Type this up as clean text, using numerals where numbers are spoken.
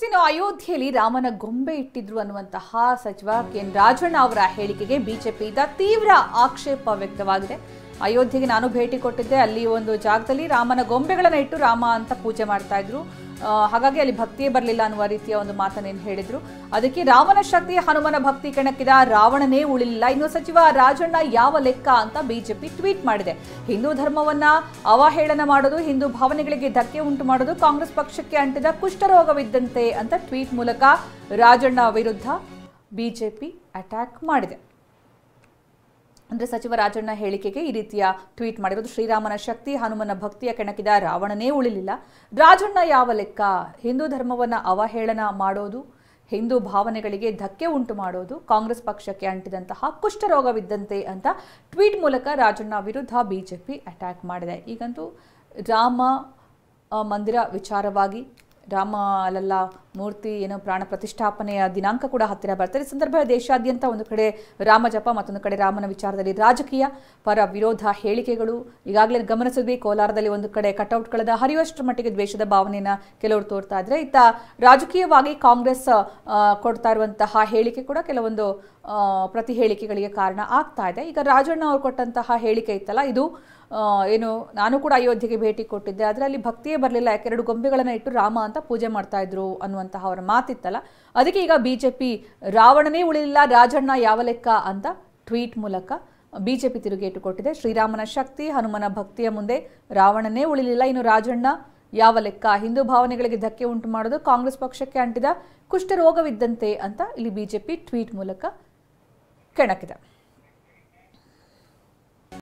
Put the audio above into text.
ಇನ್ನು ಅಯೋಧ್ಯೆಯಲ್ಲಿ ರಾಮನ ಗೊಂಬೆ ಇಟ್ಟಿದ್ರು ಅನ್ನುವಂತಹ ಸಚಿವ ಕೆಎನ್ ರಾಜಣ್ಣ ಅವರ ಹೇಳಿಕೆಗೆ ಬಿಜೆಪಿಯಿಂದ ತೀವ್ರ ಆಕ್ಷೇಪ ವ್ಯಕ್ತವಾಗಿದೆ. ಅಯೋಧ್ಯೆಗೆ ನಾನು ಭೇಟಿ ಕೊಟ್ಟಿದ್ದೆ, ಅಲ್ಲಿ ಒಂದು ಜಾಗದಲ್ಲಿ ರಾಮನ ಗೊಂಬೆಗಳನ್ನ ಇಟ್ಟು ರಾಮ ಅಂತ ಪೂಜೆ ಮಾಡ್ತಾ ಇದ್ರು, ಹಾಗಾಗಿ ಅಲ್ಲಿ ಭಕ್ತಿಯೇ ಬರಲಿಲ್ಲ ಅನ್ನುವ ರೀತಿಯ ಒಂದು ಮಾತನ್ನೇನು ಹೇಳಿದ್ರು. ಅದಕ್ಕೆ ರಾಮನ ಶಕ್ತಿ ಹನುಮನ ಭಕ್ತಿ ಕೆಣಕಿದ ರಾವಣನೇ ಉಳಿಲಿಲ್ಲ. ಇನ್ನು ಸಚಿವ ರಾಜಣ್ಣ ಯಾವ ಲೆಕ್ಕ ಅಂತ ಬಿಜೆಪಿ ಟ್ವೀಟ್ ಮಾಡಿದೆ. ಹಿಂದೂ ಧರ್ಮವನ್ನ ಅವಹೇಳನ ಮಾಡೋದು, ಹಿಂದೂ ಭಾವನೆಗಳಿಗೆ ಧಕ್ಕೆ ಉಂಟು ಮಾಡೋದು ಕಾಂಗ್ರೆಸ್ ಪಕ್ಷಕ್ಕೆ ಅಂಟಿದ ಕುಷ್ಠರೋಗವಿದ್ದಂತೆ ಅಂತ ಟ್ವೀಟ್ ಮೂಲಕ ರಾಜಣ್ಣ ವಿರುದ್ಧ ಬಿಜೆಪಿ ಅಟ್ಯಾಕ್ ಮಾಡಿದೆ. ಅಂದ್ರೆ ಸಚಿವ ರಾಜಣ್ಣ ಹೇಳಿಕೆಗೆ ಈ ರೀತಿಯ ಟ್ವೀಟ್ ಮಾಡಿರೋದು. ಶ್ರೀರಾಮನ ಶಕ್ತಿ ಹನುಮನ ಭಕ್ತಿಯ ಕೆಣಕಿದ ರಾವಣನೇ ಉಳಿಲಿಲ್ಲ. ರಾಜಣ್ಣ ಯಾವ ಲೆಕ್ಕ? ಹಿಂದೂ ಧರ್ಮವನ್ನ ಅವಹೇಳನ ಮಾಡೋದು, ಹಿಂದೂ ಭಾವನೆಗಳಿಗೆ ಧಕ್ಕೆ ಉಂಟು ಮಾಡೋದು ಕಾಂಗ್ರೆಸ್ ಪಕ್ಷಕ್ಕೆ ಅಂಟಿದಂತಹ ಕುಷ್ಠರೋಗವಿದ್ದಂತೆ ಅಂತ ಟ್ವೀಟ್ ಮೂಲಕ ರಾಜಣ್ಣ ವಿರುದ್ಧ ಬಿಜೆಪಿ ಅಟ್ಯಾಕ್ ಮಾಡಿದೆ. ಈಗಂತೂ ರಾಮ ಮಂದಿರ ವಿಚಾರವಾಗಿ ರಾಮಲಲ್ಲಾ ಮೂರ್ತಿ ಏನೋ ಪ್ರಾಣ ಪ್ರತಿಷ್ಠಾಪನೆಯ ದಿನಾಂಕ ಕೂಡ ಹತ್ತಿರ ಬರ್ತಾರೆ. ಈ ಸಂದರ್ಭ ದೇಶಾದ್ಯಂತ ಒಂದು ಕಡೆ ರಾಮ ಜಪ, ಮತ್ತೊಂದು ಕಡೆ ರಾಮನ ವಿಚಾರದಲ್ಲಿ ರಾಜಕೀಯ ಪರ ವಿರೋಧ ಹೇಳಿಕೆಗಳು ಈಗಾಗಲೇ ಗಮನಿಸಿದ್ವಿ. ಕೋಲಾರದಲ್ಲಿ ಒಂದು ಕಡೆ ಕಟೌಟ್ಗಳನ್ನ ಹರಿಯುವಷ್ಟರ ಮಟ್ಟಿಗೆ ದ್ವೇಷದ ಭಾವನೆಯನ್ನ ಕೆಲವರು ತೋರ್ತಾ ಇದ್ರೆ, ಇತ್ತ ರಾಜಕೀಯವಾಗಿ ಕಾಂಗ್ರೆಸ್ ಕೊಡ್ತಾ ಇರುವಂತಹ ಹೇಳಿಕೆ ಕೂಡ ಕೆಲವೊಂದು ಪ್ರತಿ ಹೇಳಿಕೆಗಳಿಗೆ ಕಾರಣ ಆಗ್ತಾ ಇದೆ. ಈಗ ರಾಜಣ್ಣ ಅವರು ಕೊಟ್ಟಂತಹ ಹೇಳಿಕೆ ಇತ್ತಲ್ಲ, ಇದು ಏನು ನಾನು ಕೂಡ ಅಯೋಧ್ಯೆಗೆ ಭೇಟಿ ಕೊಟ್ಟಿದ್ದೆ, ಅದರಲ್ಲಿ ಭಕ್ತಿಯೇ ಬರಲಿಲ್ಲ, ಯಾಕೆರಡು ಗೊಂಬೆಗಳನ್ನು ಇಟ್ಟು ರಾಮ ಅಂತ ಪೂಜೆ ಮಾಡ್ತಾ ಇದ್ರು ಅನ್ನುವಂತಹ ಅವರ ಮಾತಿತ್ತಲ್ಲ, ಅದಕ್ಕೆ ಈಗ ಬಿಜೆಪಿ ರಾವಣನೇ ಉಳಿಲಿಲ್ಲ, ರಾಜಣ್ಣ ಯಾವ ಲೆಕ್ಕ ಅಂತ ಟ್ವೀಟ್ ಮೂಲಕ ಬಿಜೆಪಿ ತಿರುಗೇಟು ಕೊಟ್ಟಿದೆ. ಶ್ರೀರಾಮನ ಶಕ್ತಿ ಹನುಮನ ಭಕ್ತಿಯ ಮುಂದೆ ರಾವಣನೇ ಉಳಿಲಿಲ್ಲ, ಇನ್ನು ರಾಜಣ್ಣ ಯಾವ ಲೆಕ್ಕ? ಹಿಂದೂ ಭಾವನೆಗಳಿಗೆ ಧಕ್ಕೆ ಉಂಟು ಮಾಡೋದು ಕಾಂಗ್ರೆಸ್ ಪಕ್ಷಕ್ಕೆ ಅಂಟಿದ ಕುಷ್ಠರೋಗವಿದ್ದಂತೆ ಅಂತ ಇಲ್ಲಿ ಬಿಜೆಪಿ ಟ್ವೀಟ್ ಮೂಲಕ ಕೆಣಕಿದೆ.